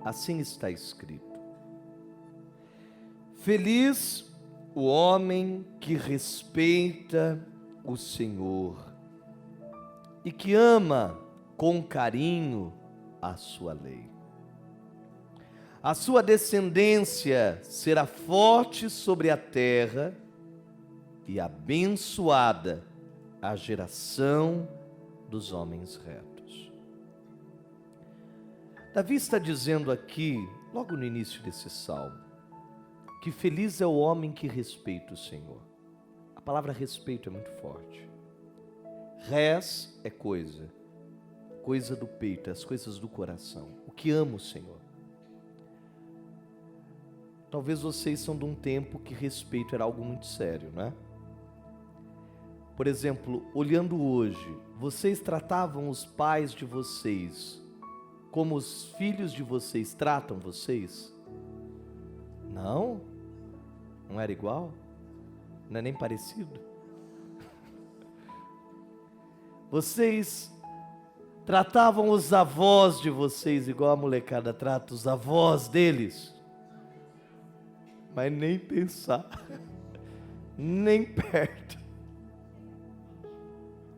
Assim está escrito: feliz o homem que respeita o Senhor e que ama com carinho a sua lei. A sua descendência será forte sobre a terra e abençoada a geração dos homens retos. Davi está dizendo aqui, logo no início desse salmo, que feliz é o homem que respeita o Senhor. A palavra respeito é muito forte. Res é coisa do peito, as coisas do coração, o que ama o Senhor. Talvez vocês são de um tempo que respeito era algo muito sério, não é? Por exemplo, olhando hoje, vocês tratavam os pais de vocês como os filhos de vocês tratam vocês? Não? Não era igual? Não é nem parecido? Vocês tratavam os avós de vocês igual a molecada trata os avós deles? Mas nem pensar, nem perto.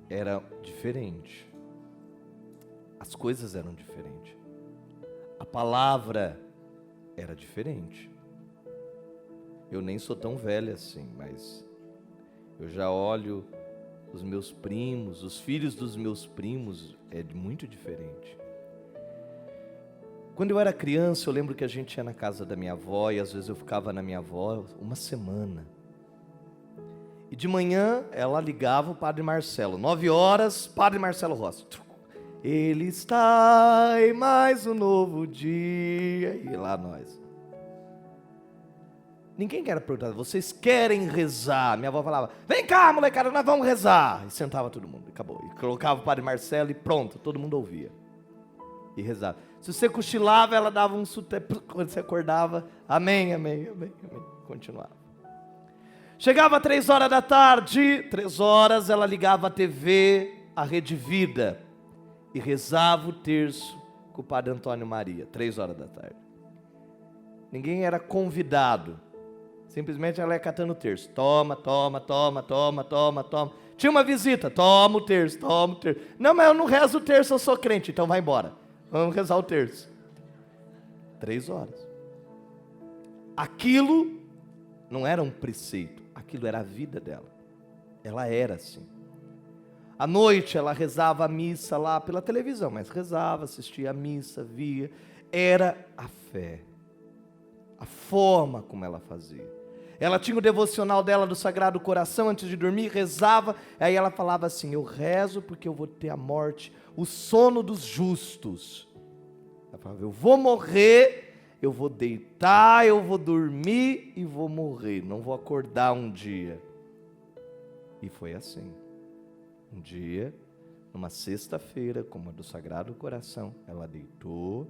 Era diferente. As coisas eram diferentes. A palavra era diferente. Eu nem sou tão velha assim, mas eu já olho os meus primos, os filhos dos meus primos, é muito diferente. Quando eu era criança, eu lembro que a gente ia na casa da minha avó, e às vezes eu ficava na minha avó uma semana. E de manhã, ela ligava o Padre Marcelo, 9h, Padre Marcelo Rossi. Ele está em mais um novo dia, e lá nós. Ninguém quer perguntar, vocês querem rezar? Minha avó falava, vem cá molecada, nós vamos rezar. E sentava todo mundo, e acabou. E colocava o Padre Marcelo e pronto, todo mundo ouvia. E rezava. Se você cochilava, ela dava um sotepe. Quando você acordava, amém, amém, amém, amém. Continuava. Chegava 3h da tarde, 3h, ela ligava a TV, a Rede Vida, e rezava o terço com o Padre Antônio Maria, 3h da tarde. Ninguém era convidado. Simplesmente ela ia catando o terço. Toma, toma, toma, toma, toma, toma. Tinha uma visita, toma o terço, toma o terço. Não, mas eu não rezo o terço, eu sou crente, então vai embora. Vamos rezar o terço. 3h. Aquilo não era um preceito, aquilo era a vida dela. Ela era assim. À noite ela rezava a missa lá pela televisão, mas rezava, assistia a missa, via. Era a fé. A forma como ela fazia. Ela tinha o devocional dela do Sagrado Coração antes de dormir, rezava, aí ela falava assim, eu rezo porque eu vou ter a morte, o sono dos justos. Ela falava, eu vou morrer, eu vou deitar, eu vou dormir e vou morrer, não vou acordar um dia. E foi assim. Um dia, numa sexta-feira, como a do Sagrado Coração, ela deitou,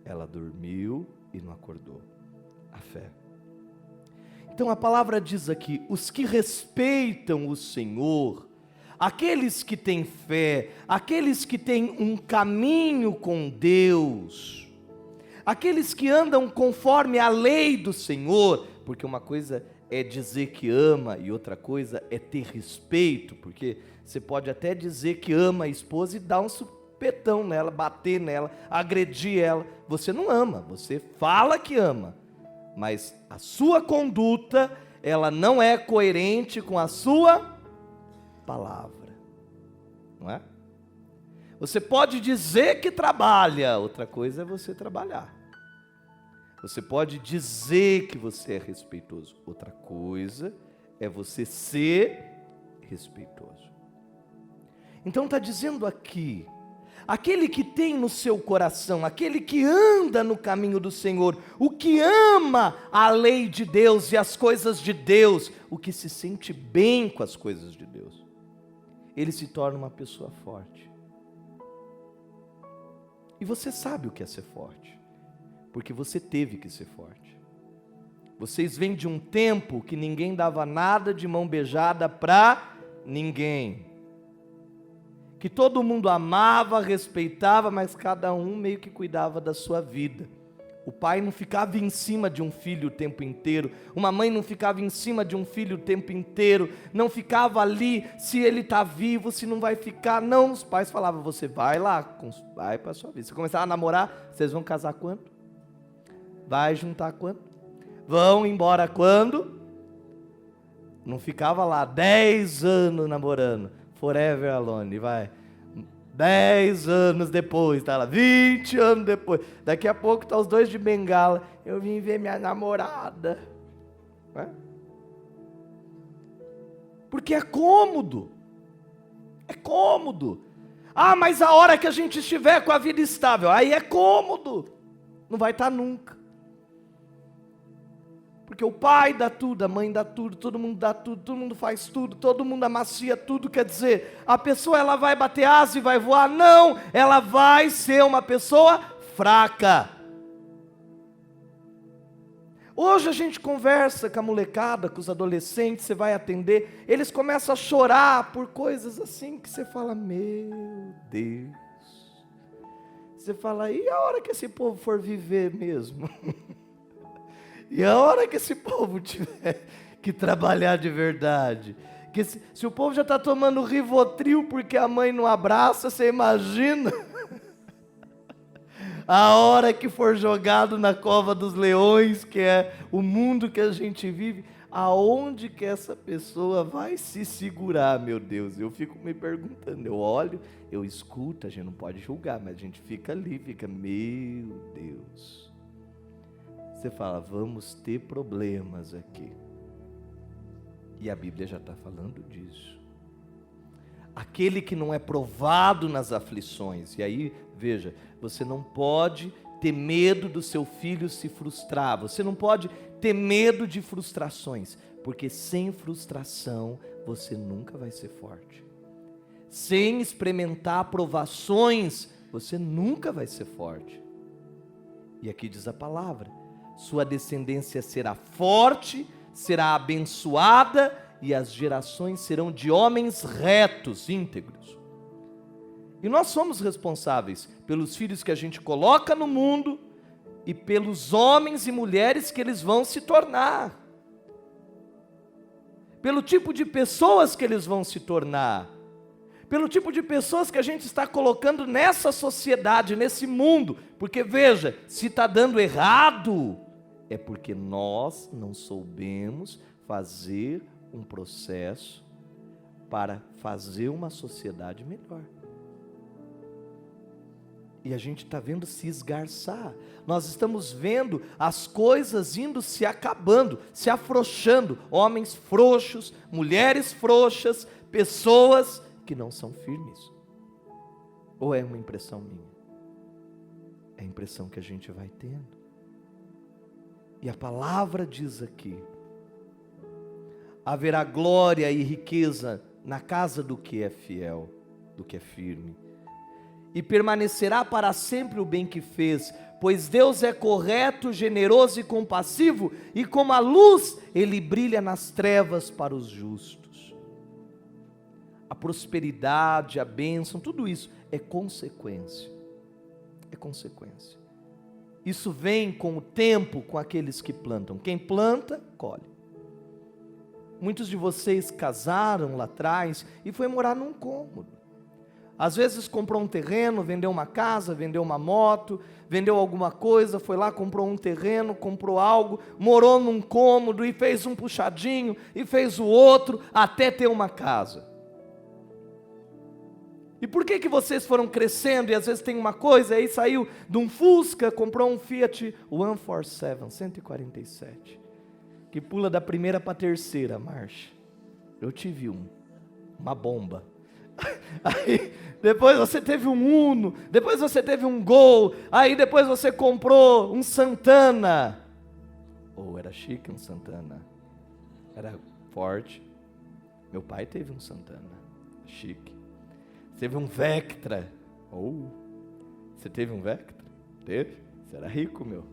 ela dormiu e não acordou. A fé. Então a palavra diz aqui, os que respeitam o Senhor, aqueles que têm fé, aqueles que têm um caminho com Deus, aqueles que andam conforme a lei do Senhor, porque uma coisa é dizer que ama e outra coisa é ter respeito, porque você pode até dizer que ama a esposa e dar um supetão nela, bater nela, agredir ela, você não ama, você fala que ama, mas a sua conduta, ela não é coerente com a sua palavra, não é? Você pode dizer que trabalha, outra coisa é você trabalhar. Você pode dizer que você é respeitoso, outra coisa é você ser respeitoso. Então está dizendo aqui, aquele que tem no seu coração, aquele que anda no caminho do Senhor, o que ama a lei de Deus e as coisas de Deus, o que se sente bem com as coisas de Deus, ele se torna uma pessoa forte. E você sabe o que é ser forte, porque você teve que ser forte. Vocês vêm de um tempo que ninguém dava nada de mão beijada para ninguém, que todo mundo amava, respeitava, mas cada um meio que cuidava da sua vida. O pai não ficava em cima de um filho o tempo inteiro. Uma mãe não ficava em cima de um filho o tempo inteiro. Não ficava ali se ele está vivo, se não vai ficar. Não, os pais falavam, você vai lá, vai para a sua vida. Você começar a namorar, vocês vão casar quando? Vai juntar quando? Vão embora quando? Não ficava lá 10 anos namorando. Forever alone, vai. 10 anos depois, tá lá, 20 anos depois. Daqui a pouco tá os dois de bengala. Eu vim ver minha namorada. É? Porque é cômodo. É cômodo. Ah, mas a hora que a gente estiver com a vida estável, aí é cômodo. Não vai estar nunca. Porque o pai dá tudo, a mãe dá tudo, todo mundo dá tudo, todo mundo faz tudo, todo mundo amacia tudo. Quer dizer, a pessoa ela vai bater asa e vai voar? Não, ela vai ser uma pessoa fraca. Hoje a gente conversa com a molecada, com os adolescentes, você vai atender, eles começam a chorar por coisas assim que você fala, meu Deus. Você fala, e a hora que esse povo for viver mesmo? E a hora que esse povo tiver que trabalhar de verdade? Que se o povo já está tomando Rivotril porque a mãe não abraça, você imagina? A hora que for jogado na cova dos leões, que é o mundo que a gente vive, aonde que essa pessoa vai se segurar, meu Deus? Eu fico me perguntando, eu olho, eu escuto, a gente não pode julgar, mas a gente fica ali, fica, meu Deus. Você fala, vamos ter problemas aqui. E a Bíblia já está falando disso. Aquele que não é provado nas aflições. E aí, veja, você não pode ter medo do seu filho se frustrar. Você não pode ter medo de frustrações. Porque sem frustração, você nunca vai ser forte. Sem experimentar provações, você nunca vai ser forte. E aqui diz a palavra. Sua descendência será forte, será abençoada, e as gerações serão de homens retos, íntegros. E nós somos responsáveis pelos filhos que a gente coloca no mundo, e pelos homens e mulheres que eles vão se tornar. Pelo tipo de pessoas que eles vão se tornar. Pelo tipo de pessoas que a gente está colocando nessa sociedade, nesse mundo. Porque veja, se está dando errado, é porque nós não soubemos fazer um processo para fazer uma sociedade melhor. E a gente está vendo se esgarçar. Nós estamos vendo as coisas indo se acabando, se afrouxando. Homens frouxos, mulheres frouxas, pessoas que não são firmes. Ou é uma impressão minha? É a impressão que a gente vai tendo. E a palavra diz aqui, haverá glória e riqueza na casa do que é fiel, do que é firme. E permanecerá para sempre o bem que fez, pois Deus é correto, generoso e compassivo, e como a luz, Ele brilha nas trevas para os justos. A prosperidade, a bênção, tudo isso é consequência. É consequência. Isso vem com o tempo, com aqueles que plantam. Quem planta, colhe. Muitos de vocês casaram lá atrás e foi morar num cômodo. Às vezes comprou um terreno, vendeu uma casa, vendeu uma moto, vendeu alguma coisa, foi lá, comprou um terreno, comprou algo, morou num cômodo e fez um puxadinho e fez o outro até ter uma casa. E por que vocês foram crescendo e às vezes tem uma coisa, aí saiu de um Fusca, comprou um Fiat 147, que pula da primeira para a terceira marcha. Eu tive uma bomba. Aí depois você teve um Uno, depois você teve um Gol, aí depois você comprou um Santana. Era chique um Santana, era forte. Meu pai teve um Santana, chique. Teve um Vectra. Você teve um Vectra? Teve? Você era rico, meu.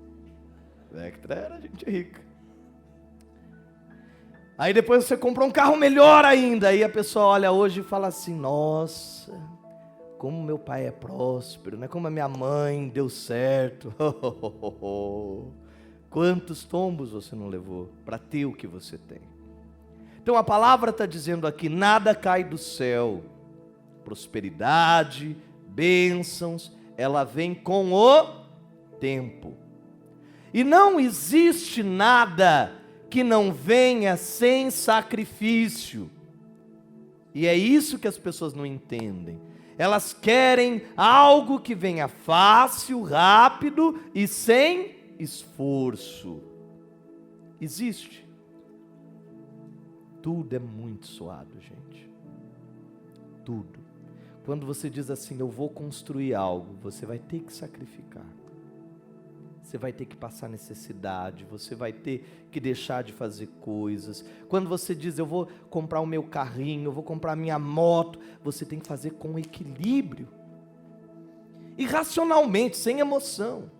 Vectra era gente rica. Aí depois você comprou um carro melhor ainda. Aí a pessoa olha hoje e fala assim, nossa, como meu pai é próspero, né? Como a minha mãe deu certo. Quantos tombos você não levou para ter o que você tem? Então a palavra está dizendo aqui, nada cai do céu. Prosperidade, bênçãos, ela vem com o tempo. E não existe nada que não venha sem sacrifício. E é isso que as pessoas não entendem. Elas querem algo que venha fácil, rápido e sem esforço. Existe. Tudo é muito suado, gente. Tudo. Quando você diz assim, eu vou construir algo, você vai ter que sacrificar. Você vai ter que passar necessidade, você vai ter que deixar de fazer coisas. Quando você diz, eu vou comprar o meu carrinho, eu vou comprar a minha moto, você tem que fazer com equilíbrio. E racionalmente, sem emoção.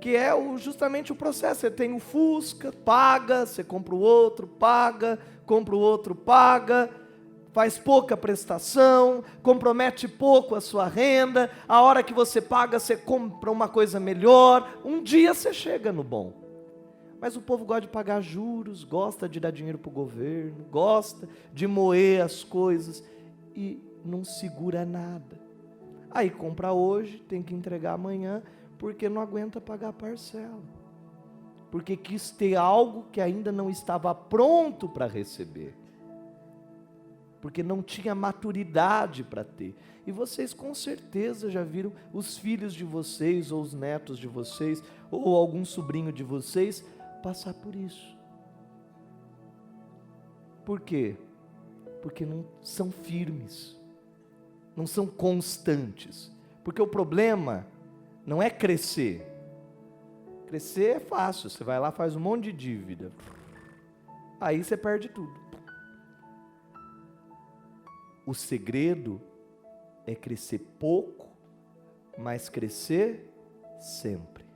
Que é justamente o processo. Você tem o Fusca, paga, você compra o outro, paga, compra o outro, paga, faz pouca prestação, compromete pouco a sua renda, a hora que você paga, você compra uma coisa melhor, um dia você chega no bom. Mas o povo gosta de pagar juros, gosta de dar dinheiro para o governo, gosta de moer as coisas e não segura nada. Aí compra hoje, tem que entregar amanhã, porque não aguenta pagar a parcela. Porque quis ter algo que ainda não estava pronto para receber. Porque não tinha maturidade para ter. E vocês com certeza já viram os filhos de vocês, ou os netos de vocês, ou algum sobrinho de vocês, passar por isso. Por quê? Porque não são firmes, não são constantes. Porque o problema não é crescer. Crescer é fácil, você vai lá, faz um monte de dívida. Aí você perde tudo. O segredo é crescer pouco, mas crescer sempre,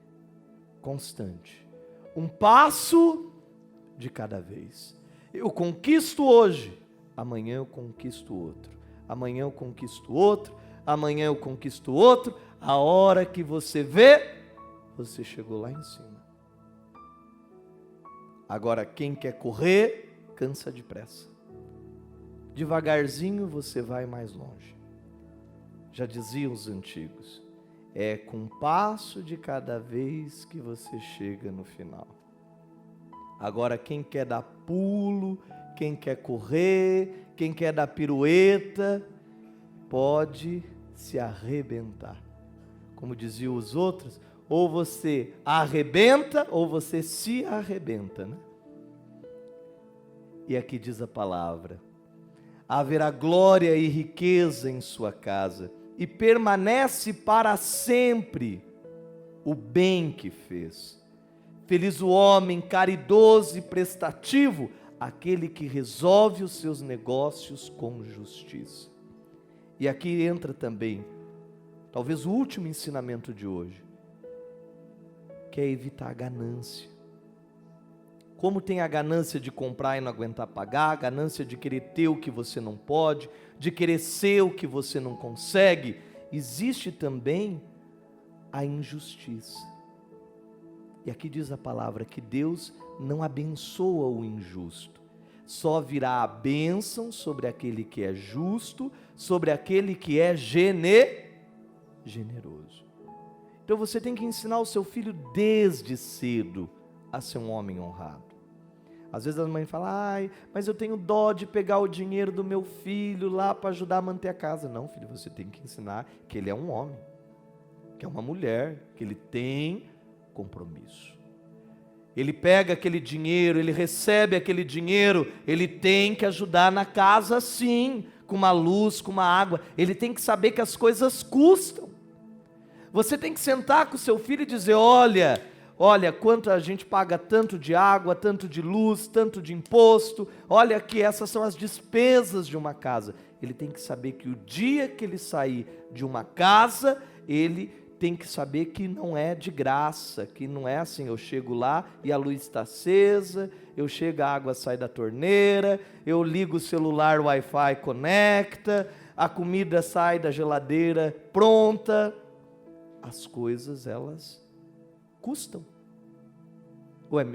constante. Um passo de cada vez. Eu conquisto hoje, amanhã eu conquisto outro. Amanhã eu conquisto outro, amanhã eu conquisto outro. A hora que você vê, você chegou lá em cima. Agora, quem quer correr, cansa depressa. Devagarzinho você vai mais longe. Já diziam os antigos, é com um passo de cada vez que você chega no final. Agora quem quer dar pulo, quem quer correr, quem quer dar pirueta, pode se arrebentar. Como diziam os outros, ou você arrebenta ou você se arrebenta, né? E aqui diz a palavra, haverá glória e riqueza em sua casa, e permanece para sempre o bem que fez. Feliz o homem caridoso e prestativo, aquele que resolve os seus negócios com justiça. E aqui entra também, talvez o último ensinamento de hoje, que é evitar a ganância. Como tem a ganância de comprar e não aguentar pagar, a ganância de querer ter o que você não pode, de querer ser o que você não consegue, existe também a injustiça. E aqui diz a palavra que Deus não abençoa o injusto, só virá a bênção sobre aquele que é justo, sobre aquele que é generoso. Então você tem que ensinar o seu filho desde cedo a ser um homem honrado. Às vezes a mãe fala, ai, mas eu tenho dó de pegar o dinheiro do meu filho lá para ajudar a manter a casa. Não, filho, você tem que ensinar que ele é um homem, que é uma mulher, que ele tem compromisso. Ele pega aquele dinheiro, ele recebe aquele dinheiro, ele tem que ajudar na casa sim, com uma luz, com uma água. Ele tem que saber que as coisas custam. Você tem que sentar com o seu filho e dizer, olha, quanto a gente paga tanto de água, tanto de luz, tanto de imposto, olha que essas são as despesas de uma casa. Ele tem que saber que o dia que ele sair de uma casa, ele tem que saber que não é de graça, que não é assim, eu chego lá e a luz está acesa, eu chego, a água sai da torneira, eu ligo o celular, o Wi-Fi conecta, a comida sai da geladeira pronta. As coisas, elas custam.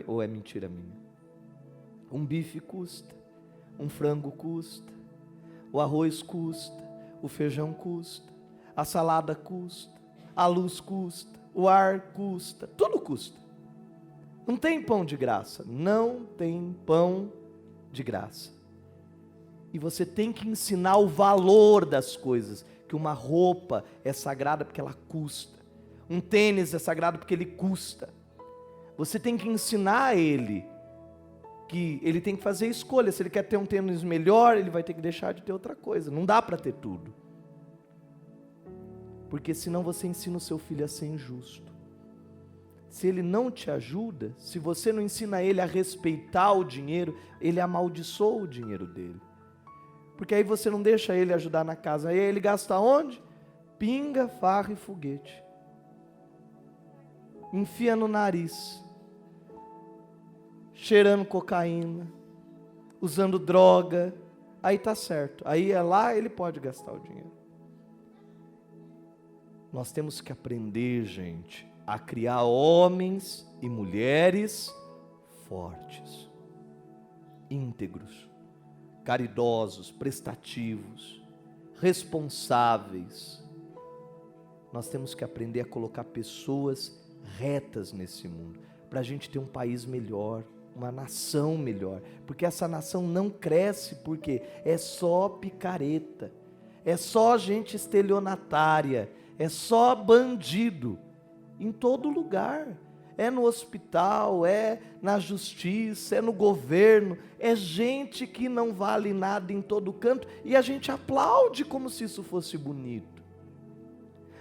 Ou é mentira minha? Um bife custa, um frango custa, o arroz custa, o feijão custa, a salada custa, a luz custa, o ar custa, tudo custa. Não tem pão de graça, não tem pão de graça. E você tem que ensinar o valor das coisas, que uma roupa é sagrada porque ela custa, um tênis é sagrado porque ele custa. Você tem que ensinar a ele que ele tem que fazer escolha. Se ele quer ter um tênis melhor, ele vai ter que deixar de ter outra coisa. Não dá para ter tudo. Porque senão você ensina o seu filho a ser injusto. Se ele não te ajuda, se você não ensina ele a respeitar o dinheiro, ele amaldiçoa o dinheiro dele. Porque aí você não deixa ele ajudar na casa. Aí ele gasta onde? Pinga, farra e foguete. Enfia no nariz. Cheirando cocaína. Usando droga. Aí tá certo. Aí é lá, ele pode gastar o dinheiro. Nós temos que aprender, gente, a criar homens e mulheres fortes, íntegros, caridosos, prestativos, responsáveis. Nós temos que aprender a colocar pessoas retas nesse mundo, para a gente ter um país melhor, uma nação melhor, porque essa nação não cresce porque é só picareta, é só gente estelionatária, é só bandido, em todo lugar, é no hospital, é na justiça, é no governo, é gente que não vale nada em todo canto, e a gente aplaude como se isso fosse bonito.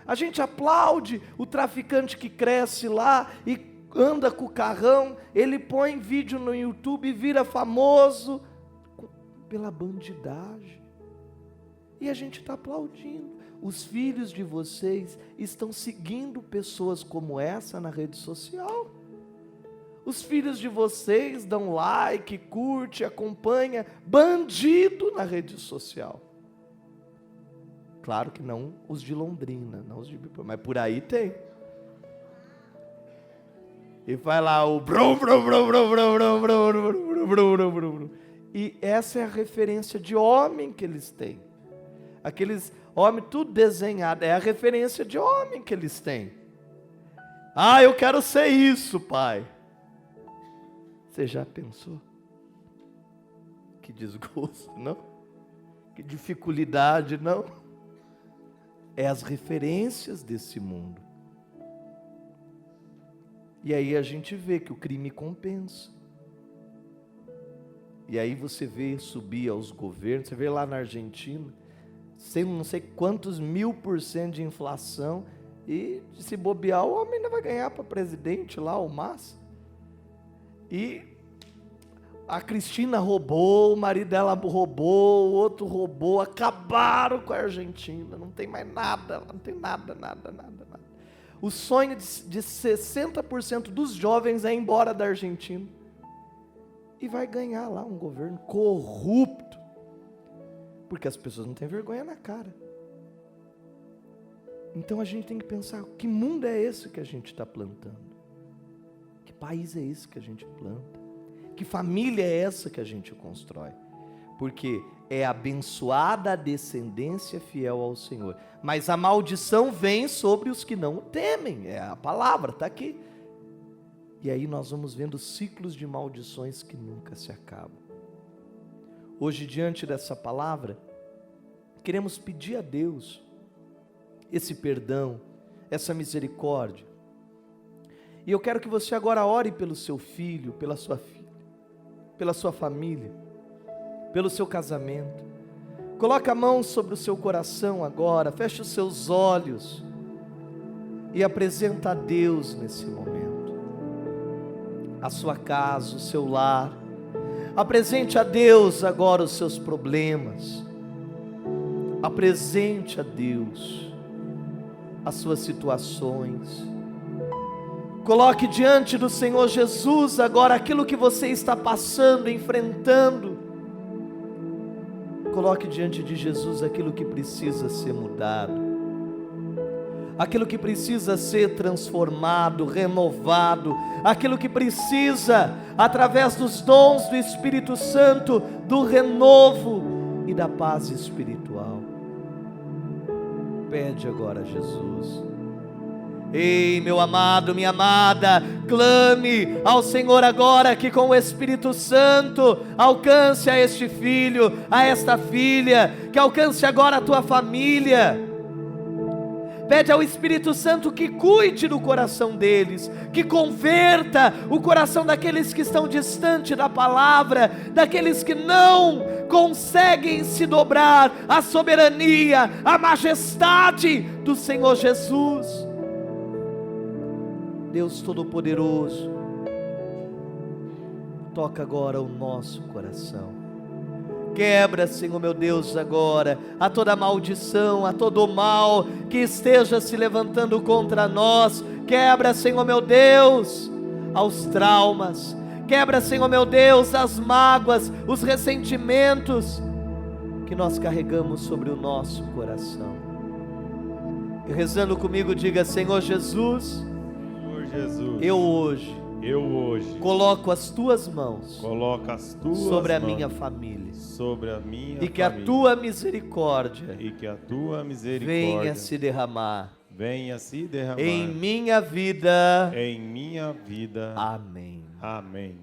A gente aplaude o traficante que cresce lá e anda com o carrão, ele põe vídeo no YouTube e vira famoso pela bandidagem. E a gente está aplaudindo. Os filhos de vocês estão seguindo pessoas como essa na rede social. Os filhos de vocês dão like, curte, acompanha bandido na rede social. Claro que não os de Londrina, não os de Bipo, mas por aí tem. E vai lá o brum, brum, brum, brum, brum, brum, brum, brum, brum, brum, brum. E essa é a referência de homem que eles têm. Aqueles homens tudo desenhado, é a referência de homem que eles têm. Ah, eu quero ser isso, pai. Você já pensou? Que desgosto, não? Que dificuldade, não? É as referências desse mundo. E aí a gente vê que o crime compensa. E aí você vê subir aos governos, você vê lá na Argentina, não sei quantos 1000% de inflação, e se bobear, o homem ainda vai ganhar para presidente lá, o Massa. E a Cristina roubou, o marido dela roubou, o outro roubou, acabaram com a Argentina, não tem mais nada, não tem nada. O sonho de 60% dos jovens é ir embora da Argentina. E vai ganhar lá um governo corrupto. Porque as pessoas não têm vergonha na cara. Então a gente tem que pensar, que mundo é esse que a gente está plantando? Que país é esse que a gente planta? Que família é essa que a gente constrói? Porque é abençoada a descendência fiel ao Senhor. Mas a maldição vem sobre os que não o temem. É a palavra, está aqui. E aí nós vamos vendo ciclos de maldições que nunca se acabam. Hoje, diante dessa palavra, queremos pedir a Deus esse perdão, essa misericórdia. E eu quero que você agora ore pelo seu filho, pela sua filha, pela sua família, pelo seu casamento. Coloque a mão sobre o seu coração agora, feche os seus olhos e apresenta a Deus nesse momento. A sua casa, o seu lar. Apresente a Deus agora os seus problemas. Apresente a Deus as suas situações. Coloque diante do Senhor Jesus agora aquilo que você está passando, enfrentando. Coloque diante de Jesus aquilo que precisa ser mudado, aquilo que precisa ser transformado, renovado, aquilo que precisa, através dos dons do Espírito Santo, do renovo e da paz espiritual. Pede agora a Jesus. Ei, meu amado, minha amada, clame ao Senhor agora, que com o Espírito Santo alcance a este filho, a esta filha, que alcance agora a tua família. Pede ao Espírito Santo que cuide do coração deles, que converta o coração daqueles que estão distante da palavra, daqueles que não conseguem se dobrar à soberania, à majestade do Senhor Jesus. Deus Todo-Poderoso, toca agora o nosso coração. Quebra, Senhor meu Deus, agora a toda maldição, a todo mal que esteja se levantando contra nós. Quebra, Senhor meu Deus, aos traumas. Quebra, Senhor meu Deus, as mágoas, os ressentimentos que nós carregamos sobre o nosso coração. E rezando comigo, diga: Senhor Jesus, eu hoje coloco as tuas mãos sobre a minha família, e que a tua misericórdia venha se derramar em minha vida. Amém. Amém.